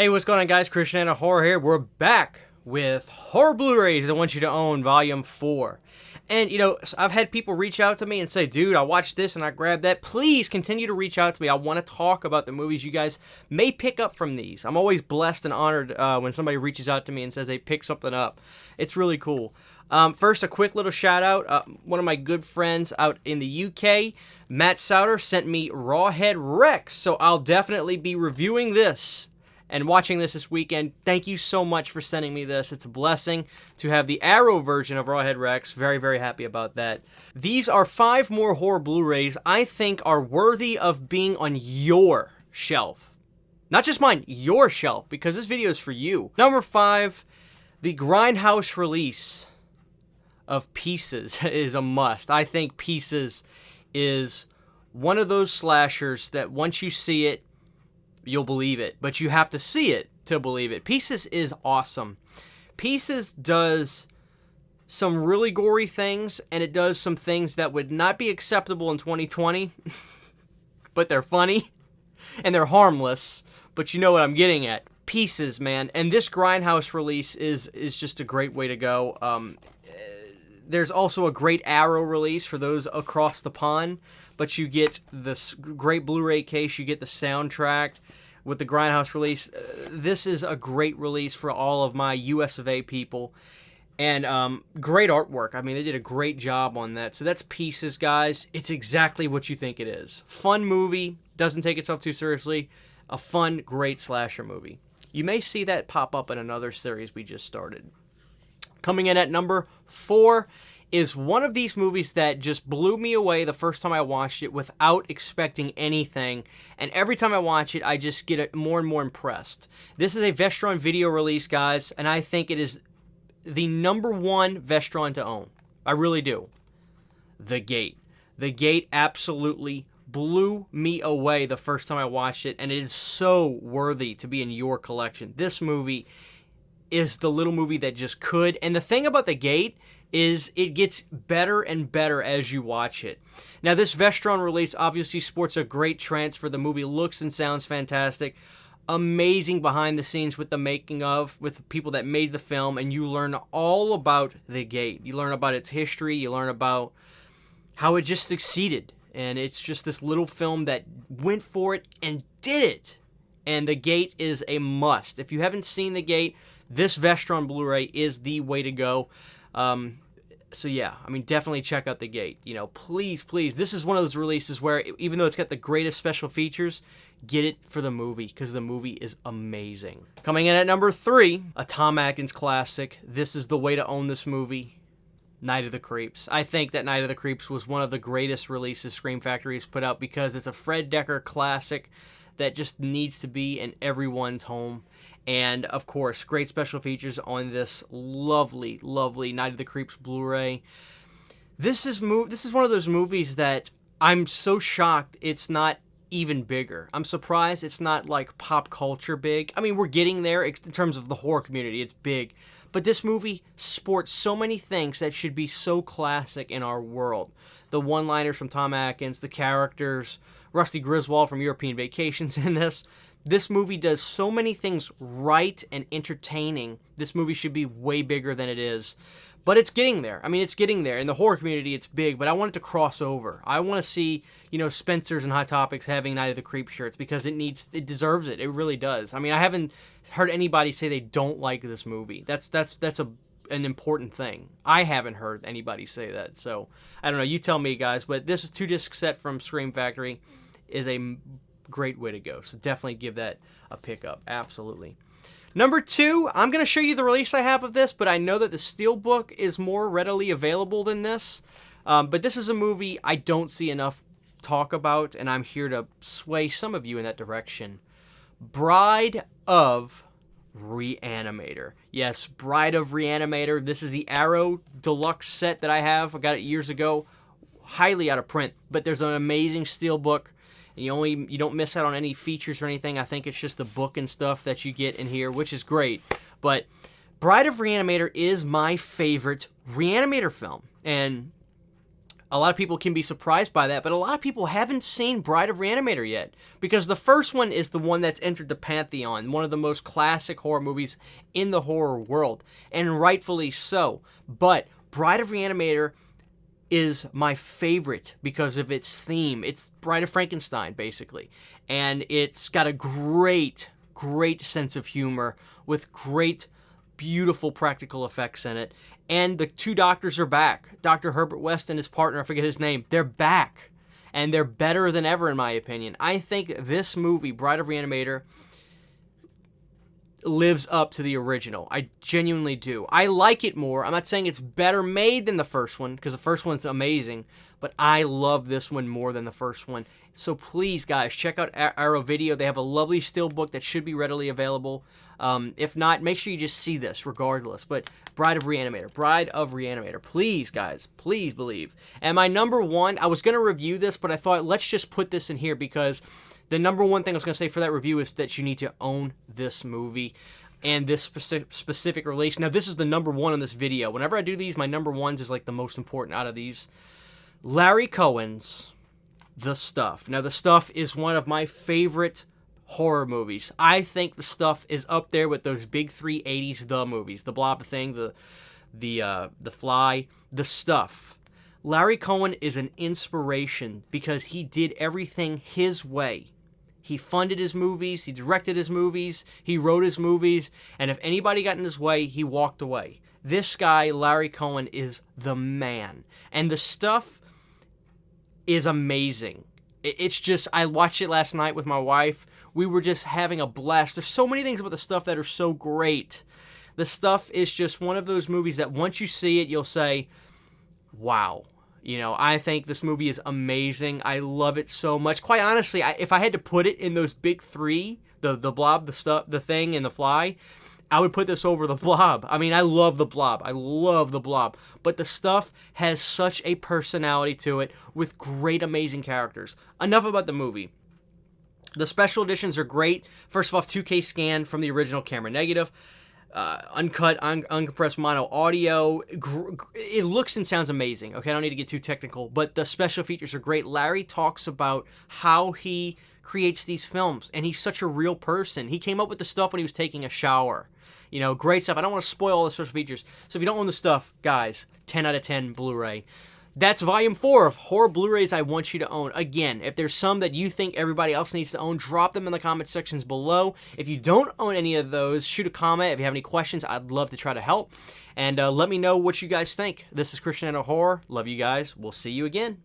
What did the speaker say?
Hey, what's going on, guys? Christian Hanna Horror here. We're back with Horror Blu-rays I Want You to Own, Volume 4. And, I've had people reach out to me and say, dude, I watched this and I grabbed that. Please continue to reach out to me. I want to talk about the movies you guys may pick up from these. I'm always blessed and honored when somebody reaches out to me and says they pick something up. It's really cool. First, a quick little shout out. One of my good friends out in the UK, Matt Souter, sent me Rawhead Rex. So I'll definitely be reviewing this and watching this weekend. Thank you so much for sending me this. It's a blessing to have the Arrow version of Rawhead Rex. Very, very happy about that. These are 5 more horror Blu-rays I think are worthy of being on your shelf. Not just mine, your shelf, because this video is for you. Number 5, the Grindhouse release of Pieces is a must. I think Pieces is one of those slashers that once you see it, you'll believe it, but you have to see it to believe it. Pieces is awesome. Pieces does some really gory things, and it does some things that would not be acceptable in 2020, but they're funny, and they're harmless, but you know what I'm getting at. Pieces, man, and this Grindhouse release is just a great way to go. There's also a great Arrow release for those across the pond, but you get this great Blu-ray case, you get the soundtrack with the Grindhouse release. This is a great release for all of my US of A people, and great artwork. I mean, they did a great job on that. So that's Pieces, guys. It's exactly what you think it is. Fun movie, doesn't take itself too seriously. A fun, great slasher movie. You may see that pop up in another series we just started. Coming in at number 4 is one of these movies that just blew me away the first time I watched it without expecting anything. And every time I watch it, I just get more and more impressed. This is a Vestron video release, guys, and I think it is the number 1 Vestron to own. I really do. The Gate. The Gate absolutely blew me away the first time I watched it, and it is so worthy to be in your collection. This movie is the little movie that just could. And the thing about The Gate is it gets better and better as you watch it. Now, this Vestron release obviously sports a great transfer. The movie looks and sounds fantastic. Amazing behind the scenes with the making of, with the people that made the film, and you learn all about The Gate. You learn about its history. You learn about how it just succeeded. And it's just this little film that went for it and did it. And The Gate is a must. If you haven't seen The Gate, this Vestron Blu-ray is the way to go. So yeah, I mean, definitely check out The Gate. Please, this is one of those releases where even though it's got the greatest special features, get it for the movie, because the movie is amazing. Coming in at number 3, a Tom Atkins classic. This is the way to own this movie. Night of the Creeps. I think that Night of the Creeps was one of the greatest releases Scream Factory has put out, because it's a Fred Decker classic that just needs to be in everyone's home. And, of course, great special features on this lovely, lovely Night of the Creeps Blu-ray. This is one of those movies that I'm so shocked it's not even bigger. I'm surprised it's not, like, pop culture big. I mean, we're getting there in terms of the horror community. It's big. But this movie sports so many things that should be so classic in our world. The one-liners from Tom Atkins, the characters, Rusty Griswold from European Vacations in this. This movie does so many things right and entertaining. This movie should be way bigger than it is. But it's getting there. I mean, it's getting there. In the horror community, it's big, but I want it to cross over. I want to see, Spencer's and Hot Topics having Night of the Creep shirts, because it deserves it. It really does. I mean, I haven't heard anybody say they don't like this movie. That's an important thing. I haven't heard anybody say that. So, I don't know. You tell me, guys. But this is 2-disc set from Scream Factory is a great way to go. So definitely give that a pick up. Absolutely. Number 2, I'm going to show you the release I have of this, but I know that the Steelbook is more readily available than this. But this is a movie I don't see enough talk about, and I'm here to sway some of you in that direction. Bride of Reanimator. Yes, Bride of Reanimator. This is the Arrow Deluxe set that I have. I got it years ago. Highly out of print, but there's an amazing Steelbook. You don't miss out on any features or anything. I think it's just the book and stuff that you get in here, which is great. But Bride of Reanimator is my favorite Reanimator film. And A lot of people can be surprised by that, but a lot of people haven't seen Bride of Reanimator yet, because the first one is the one that's entered the pantheon, one of the most classic horror movies in the horror world, and rightfully so. But Bride of Reanimator is my favorite because of its theme. It's Bride of Frankenstein, basically, and it's got a great sense of humor with great, beautiful practical effects in it. And the two doctors are back. Dr. Herbert West and his partner, I forget his name, they're back. And they're better than ever, in my opinion. I think this movie, Bride of Reanimator, lives up to the original. I genuinely do. I like it more. I'm not saying it's better made than the first one, because the first one's amazing, but I love this one more than the first one. So please, guys, check out Arrow Video. They have a lovely steelbook that should be readily available. If not, make sure you just see this regardless. But Bride of Reanimator. Please, guys, please believe. And my number one, I was going to review this, but I thought, let's just put this in here, because the number one thing I was going to say for that review is that you need to own this movie and this specific release. Now, this is the number one on this video. Whenever I do these, my number ones is like the most important out of these. Larry Cohen's The Stuff. Now, The Stuff is one of my favorite horror movies. I think The Stuff is up there with those big three 80s The movies. The Blob, The Thing, The Fly, The Stuff. Larry Cohen is an inspiration because he did everything his way. He funded his movies, he directed his movies, he wrote his movies, and if anybody got in his way, he walked away. This guy, Larry Cohen, is the man. And The Stuff is amazing. It's just, I watched it last night with my wife. We were just having a blast. There's so many things about The Stuff that are so great. The Stuff is just one of those movies that once you see it, you'll say, wow. You know, I think this movie is amazing. I love it so much. Quite honestly, if I had to put it in those big three, the Blob, The Stuff, The Thing, and The Fly, I would put this over The Blob. I mean, I love The Blob. I love The Blob. But The Stuff has such a personality to it with great, amazing characters. Enough about the movie. The special editions are great. First off, 2K scan from the original camera negative. Uncut, uncompressed mono audio. It looks and sounds amazing. Okay, I don't need to get too technical, but the special features are great. Larry talks about how he creates these films, and he's such a real person. He came up with the stuff when he was taking a shower. You know, great stuff. I don't want to spoil all the special features. So if you don't own the stuff, guys, 10 out of 10 Blu-ray. That's Volume 4 of Horror Blu-rays I want you to own. Again, if there's some that you think everybody else needs to own, drop them in the comment sections below. If you don't own any of those, shoot a comment. If you have any questions, I'd love to try to help. And let me know what you guys think. This is Christian Horror. Love you guys. We'll see you again.